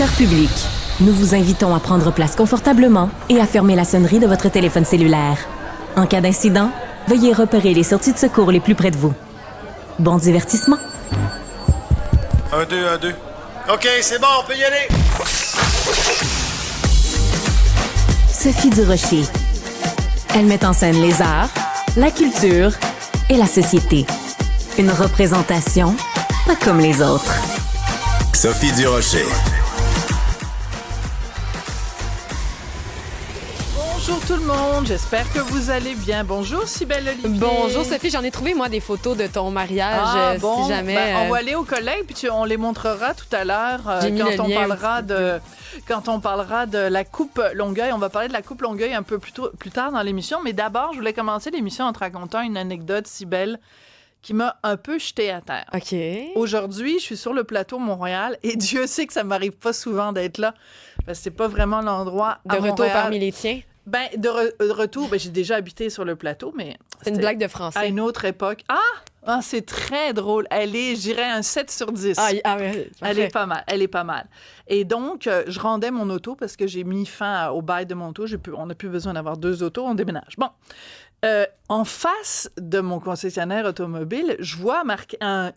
Cher public, nous vous invitons à prendre place confortablement et à fermer la sonnerie de votre téléphone cellulaire. En cas d'incident, veuillez repérer les sorties de secours les plus près de vous. Bon divertissement. 1, 2, 1, 2. OK, c'est bon, on peut y aller. Sophie Durocher. Elle met en scène les arts, la culture et la société. Une représentation pas comme les autres. Sophie Durocher. Bonjour tout le monde, j'espère que vous allez bien. Bonjour Cybèle Olivier. Bonjour Sophie, j'en ai trouvé moi des photos de ton mariage si jamais. On va aller au collègue puis on les montrera tout à l'heure quand on parlera de la coupe Longueuil. On va parler de la coupe Longueuil un peu plus tard dans l'émission, mais d'abord, je voulais commencer l'émission en te racontant une anecdote, Cybèle, qui m'a un peu jetée à terre. OK. Aujourd'hui, je suis sur le plateau Montréal et Dieu sait que ça m'arrive pas souvent d'être là parce que c'est pas vraiment l'endroit de retour parmi les tiens. Ben, de retour, j'ai déjà habité sur le plateau, mais... C'est une blague de français. À une autre époque. Ah, c'est très drôle. Elle est, je dirais, un 7 sur 10. Elle est pas mal. Et donc, je rendais mon auto parce que j'ai mis fin au bail de mon auto. On n'a plus besoin d'avoir 2 autos, on déménage. Bon. En face de mon concessionnaire automobile, je vois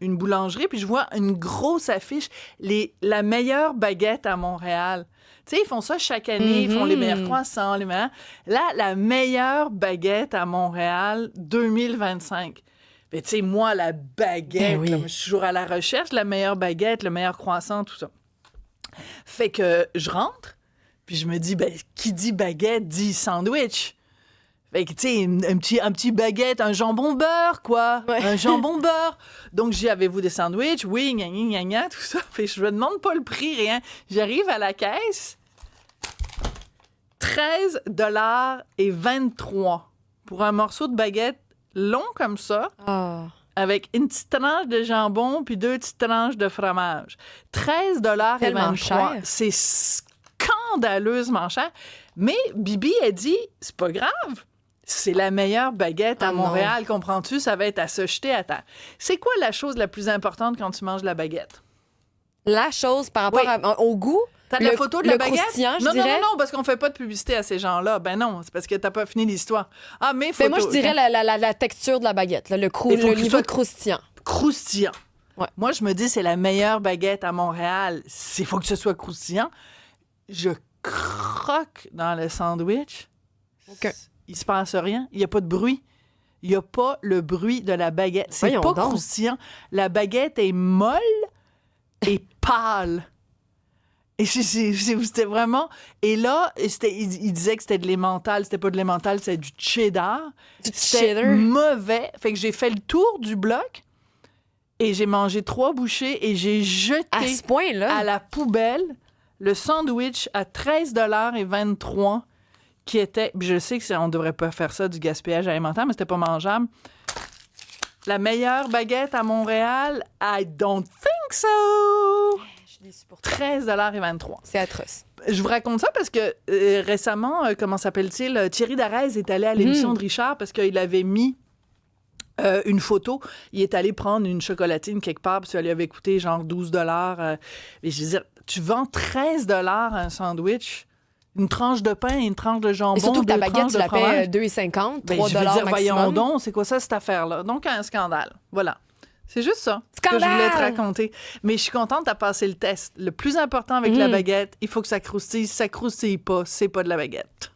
une boulangerie, puis je vois une grosse affiche, la meilleure baguette à Montréal. Tu sais, ils font ça chaque année, ils font les meilleurs croissants, les meilleurs... Là, la meilleure baguette à Montréal 2025. Mais tu sais, moi, la baguette, là, je suis toujours à la recherche, la meilleure baguette, le meilleur croissant, tout ça. Fait que je rentre, puis je me dis, qui dit baguette dit sandwich. Fait que, tu sais, un petit baguette, un jambon beurre, quoi. Ouais. Un jambon beurre. Donc, j'ai, avez-vous des sandwichs? Oui, gna, tout ça. Fait que je me demande pas le prix, rien. J'arrive à la caisse. 13,23 $ pour un morceau de baguette long comme ça. Oh. Avec une petite tranche de jambon puis 2 petites tranches de fromage. 13,23 $. C'est scandaleusement cher. Mais Bibi a dit, c'est pas grave. C'est la meilleure baguette à Montréal, comprends-tu? Ça va être à se jeter à terre. C'est quoi la chose la plus importante quand tu manges la baguette? La chose par rapport au goût? T'as la photo de la baguette? Non, parce qu'on fait pas de publicité à ces gens-là. Ben non, c'est parce que t'as pas fini l'histoire. Ah, mais photo. Moi, je dirais la texture de la baguette, là, le niveau de croustillant. Croustillant. Ouais. Moi, je me dis, c'est la meilleure baguette à Montréal. Il faut que ce soit croustillant. Je croque dans le sandwich. OK. Il se passe rien. Il n'y a pas de bruit. Il n'y a pas le bruit de la baguette. C'est pas croustillant. La baguette est molle et pâle. Et c'était vraiment... Et là, il disait que c'était de l'emmental. C'était pas de l'emmental, c'était du cheddar. C'était mauvais. Fait que j'ai fait le tour du bloc et j'ai mangé 3 bouchées et j'ai jeté à ce point-là à la poubelle le sandwich à 13,23 $ qui était... Je sais qu'on devrait pas faire ça, du gaspillage alimentaire, mais c'était pas mangeable. La meilleure baguette à Montréal, I don't think so! 13,23 $. C'est atroce. Je vous raconte ça parce que récemment, comment s'appelle-t-il? Thierry Darès est allé à l'émission de Richard parce qu'il avait mis une photo. Il est allé prendre une chocolatine quelque part parce que ça lui avait coûté genre 12 $. Et je veux dire, tu vends 13 $ un sandwich, une tranche de pain et une tranche de jambon. Et surtout que ta baguette, tu la paies 2,50 $, 3 $ je veux dire, maximum. voyons donc, c'est quoi ça, cette affaire-là? Donc, un scandale. Voilà. C'est juste ça Scandale! Que je voulais te raconter. Mais je suis contente de passer le test. Le plus important avec la baguette, il faut que ça croustille. Si ça croustille pas, c'est pas de la baguette.